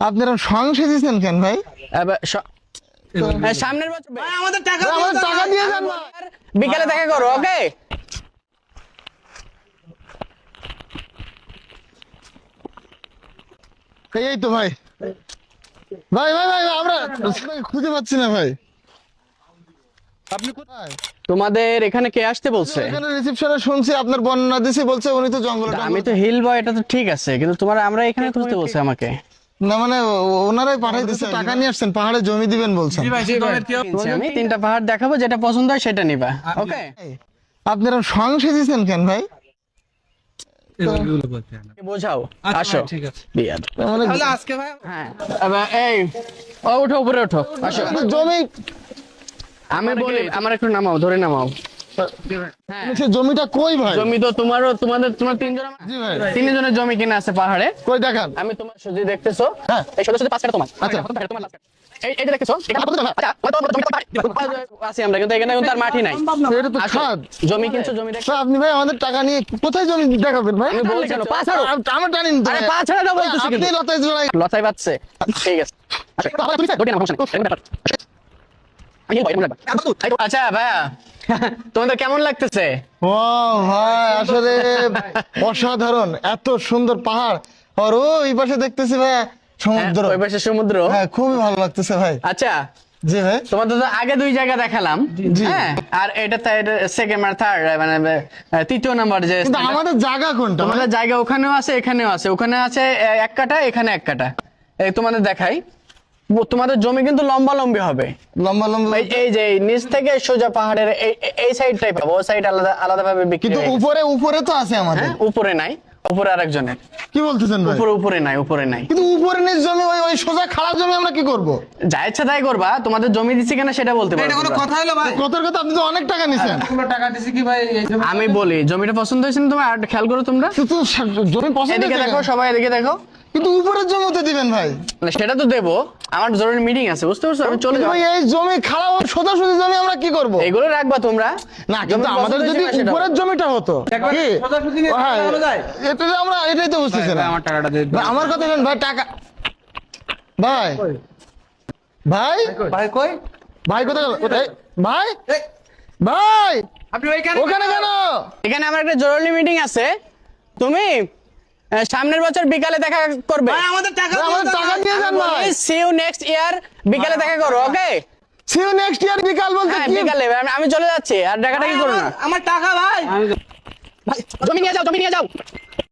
আপনারা সংশয় দিচ্ছেন কেন ভাই? সামনের বছর ভাই আমাদের টাকা আমাদের টাকা দিয়ে যান ভাই। বিকালে দেখা করো, ওকে? এই তো ভাই ভাই ভাই ভাই আমরা খুঁজে পাচ্ছি না ভাই। আপনি কোথায়? তোমাদের এখানে কে আসতে বলছে? এখানে রিসেপশনে শুনছি আপনার বর্ণনা দিছি, বলছে উনি তো জঙ্গলে। আমি তো হিল বয়, এটা তো ঠিক আছে, কিন্তু তোমার আমরা এখানে খুঁজতে বলছে আমাকে। না মানে ওনারাই পাঠাই দিচ্ছে, টাকা নিয়ে আসছেন, পাহাড়ে জমি দিবেন বলছেন। আমি 3টা পাহাড় দেখাবো, যেটা পছন্দ হয় সেটা নিবা, ওকে? আপনারা সংশয় দিচ্ছেন কেন ভাই? বোঝাও, আসো। ঠিক আছে বিয়াদ। তাহলে আজকে ভাই হ্যাঁ, এই ওঠো, উপরে ওঠো, আসো। জমি আমি বলি, আমার একটু নামাও, ধরে নামাও। সে জমিটা কই ভাই? জমি তো তোমারও, তোমার 3 জন, জি ভাই। 3 জনের জমি কিনা আছে পাহাড়ে। কই দেখান। আমি তোমার সুজি দেখতেছো, হ্যাঁ। এই সদস্য 5 কাটা তোমার। আচ্ছা। তোমার last কাটা। এই যে দেখতেছো, এখানে আচ্ছা, তোমার জমি আছে, আমরা কিন্তু এখানে কিন্তু আর মাটি নাই। এটা তো আসো, খাদ। জমি কিনছো, জমি দেখো। তা আপনি ভাই আমাদের টাকা নিয়ে কোথায় জমি দেখাবেন ভাই? আমি বলছি কেন, পা ছাড়ো। আমার টানিন তো আরে ভাই। পা ছাড়া দাও বলতেছি আপনি কিন্তু। লতায় জড়াই। লতাই পাচ্ছে, ঠিক আছে। আসো, দৌড়ে নাও, সমস্যা নেই, এরকম ব্যাপার। আমি বই মনে রাখবা। আচ্ছা ভাইয়া, তোমাদের কেমন লাগতেছে? ও ভাই আসলে অসাধারণ, এত সুন্দর পাহাড়। আর ওই পাশে দেখতেছি ভাই সমুদ্র। ওই পাশে সমুদ্র। হ্যাঁ খুবই ভালো লাগতেছে ভাই। আচ্ছা, জি ভাই। তোমাদের তো আগে 2 জায়গা দেখালাম, জি। হ্যাঁ, আর এটা সেকেন্ড আর থার্ড, মানে 3য় নাম্বার যে কিন্তু আমাদের জায়গা কোনটা? তোমাদের জায়গা ওখানেও আছে, এখানেও আছে। ওখানে আছে 1 কাঠা, এখানে 1 কাঠা। এই তোমাদের দেখাই, তোমাদের জমি কিন্তু লম্বা লম্বি হবে। লম্বা লম্বা। এই যে নিচ থেকে সোজা পাহাড়ের এই সাইডটাই পাবো, ওই সাইড আলাদা আলাদা ভাবে বিক্রি কিন্তু হয়ে গেছে। উপরে উপরে তো আছে আমাদের। হ্যাঁ, উপরে নাই, উপরে আরেকজনের। কি বলতেছেন ভাই? উপরে নাই, উপরে নাই। কিন্তু উপরে নিজ জমি, ওই ওই সোজা খারাপ জমি আমরা কি করব? যা ইচ্ছা তাই করবা, তোমাদের জমি দিচ্ছি কিনা সেটা বলতে এটা পারবো কোনো না। কথা হলো ভাই? কথার কথা, আপনি তো অনেক টাকা নিছেন। পুরো টাকা দিছি কি ভাই এই জমি? আমি বলি, জমিটা পছন্দ হয়েছে না তোমার? আর খেয়াল করো তোমরা, কিন্তু জমি পছন্দ এদিকে হয়েছে দেখো, কেন? সবাই এদিকে দেখো। কিন্তু উপরের জমিতে দিবেন ভাই। মানে সেটা তো দেবো, আমার জরুরি মিটিং আছে, বুঝতে পারছো? আমি চলে কিন্তু যাবো। ভাই এই জমি খারাপ, সোজা সোজা জমি আমরা কি করব? এগুলো রাখবা তোমরা। না কিন্তু জমি আমাদের পছন্দ যদি হয়েছে না সেটা উপরের জমিটা হতো একবার কি? সোজাসুজি নিয়ে হ্যাঁ, টাকা যায়? এটা যে আমরা এটাই তো বুঝতেছি না। আমার টাকাটা দে। ভাই, আমার কথা শুনুন ভাই, টাকা ভাই ভাই ভাই কই? ভাই কোথায় গেল? এই, ভাই এই, ভাই আপনি ওইখানে ওখানে কেন? এখানে আমার একটা জরুরি মিটিং আছে। তুমি সামনের বছর বিকালে দেখা করবে। ভাই আমাদের টাকা আমাদের টাকা দিয়ে যান ভাই। সি ইউ নেক্সট ইয়ার, বিকালে দেখা করো, ওকে? সি ইউ নেক্সট ইয়ার বিকাল বলতে হ্যাঁ, কি? বিকালে আমি চলে যাচ্ছি, আর টাকাটা কি করো না। আমার টাকা ভাই। ভাই, জমি নিয়ে যাও, জমি নিয়ে যাও।